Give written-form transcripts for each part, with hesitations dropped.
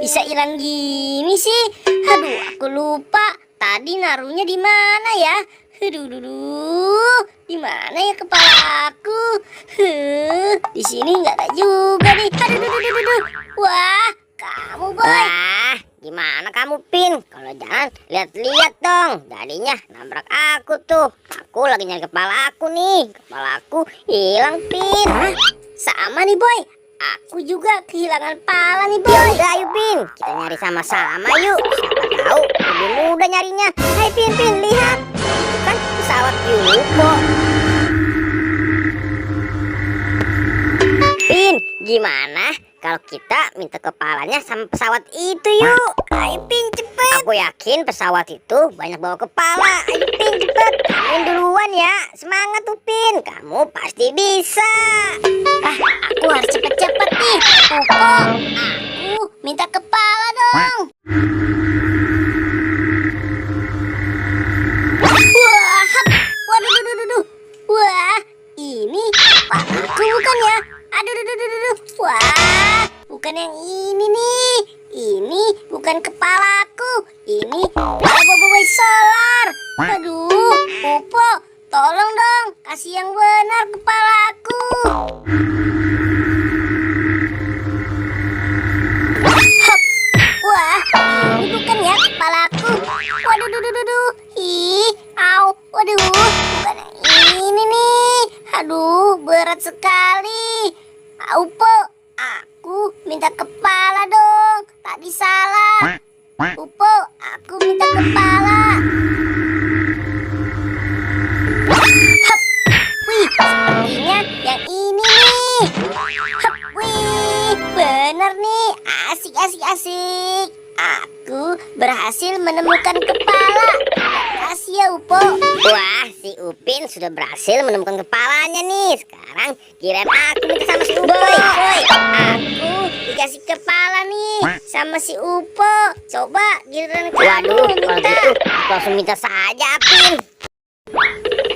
bisa hilang gini sih? Aduh, aku lupa. Tadi naruhnya di mana ya? Aduh, di mana ya kepala aku? Di sini nggak ada juga nih. Aduh. Wah, kamu boy. Wah, gimana kamu Pin? Kalau jalan lihat-lihat dong. Jadinya nabrak aku tuh. Aku lagi nyari kepala aku nih. Kepala aku hilang Pin. Hah? Sama nih boy. Aku juga kehilangan pala nih boy. Ya udah ayo Pin, kita nyari sama-sama yuk. Siapa tahu lebih mudah nyarinya. Hai Pin, lihat. Itu kan pesawat UFO. Pin, gimana kalau kita minta kepalanya sama pesawat itu yuk? Ayo Pin, cepet. Aku yakin pesawat itu banyak bawa kepala. Ayo Pin, cepet. Kamu duluan ya. Semangat tuh Pin, kamu pasti bisa. Aku harus cepet-cepet nih. Aku minta kepala dong. Wah, waduh. Wah, ini kepalaku bukan ya? Aduh. Wah, bukan yang ini nih. Ini bukan kepalaku. Ini kepala boboiboy solar. Aduh, Popo, tolong dong, kasih yang benar kepalaku. Wah, ini bukan ya kepalaku. Waduh. Ih, au. Waduh, bukan yang ini nih. Aduh, berat sekali. Au, Po. Aku minta kepala dong. Tadi salah. Upo, aku minta kepala. Hap. Wih, sepertinya yang ini nih. Hap, wih, bener nih. Asik. Aku berhasil menemukan kepala. Makasih ya, Upo. Wah, si Upin sudah berhasil menemukan kepalanya nih. Sekarang kirain aku minta sama si Upo. Boy, aku dikasih kepala nih sama si Upo. Coba giliran kamu Waduh, kalau minta. gitu aku langsung minta saja Upin.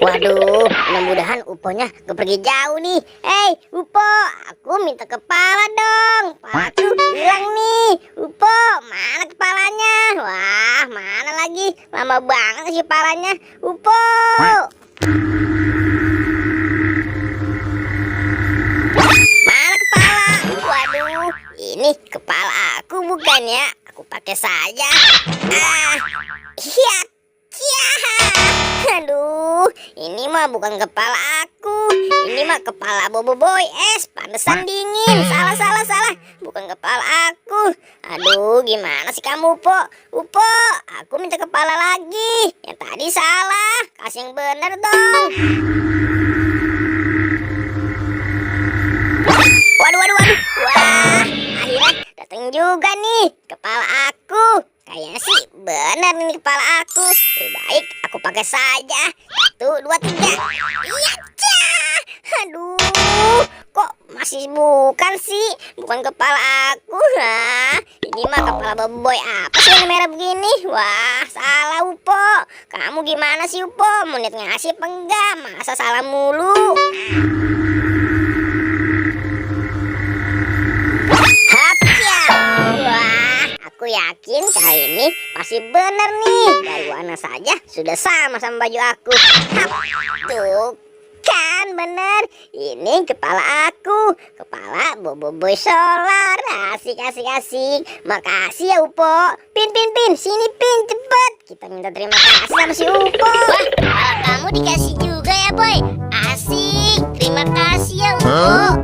Waduh, mudah-mudahan Uponya gak pergi jauh nih. Hei, Upo, aku minta kepala dong. Kepalaku hilang nih. Upo, mana kepalanya? Wah, mana lagi? Lama banget sih kepalanya. Upo. Mana kepala? Waduh, ini kepala aku bukan ya? Aku pakai saja. Hiat. Aduh, ini mah bukan kepala aku. Ini mah kepala boboiboy es. Pantesan dingin. Salah. Bukan kepala aku. Aduh, gimana sih kamu, Upo? Aku minta kepala lagi. Yang tadi salah. Kasih yang bener dong. Waduh. Wah, akhirnya datang juga nih kepala aku. Kayaknya sih bener nih kepala aku. Lebih baik aku pakai saja. 1, 2, 3. Iya, aduh, kok masih bukan sih? Bukan kepala aku. Ini mah kepala boboiboy apa sih yang merah begini? Wah, salah Upo. Kamu gimana sih Upo? Mau niat ngasih apa enggak? Masa salah mulu? Wah, aku yakin kali ini pasti benar nih. Dari warna saja sudah sama baju aku. Tuh kan bener. Ini kepala aku. Kepala boboiboy solar. Asik. Makasih ya Upo. Pin. Sini Pin, cepet. Kita minta terima kasih sama si Upo. Wah, kepala kamu dikasih juga ya, Boy. Asik. Terima kasih ya, Upo.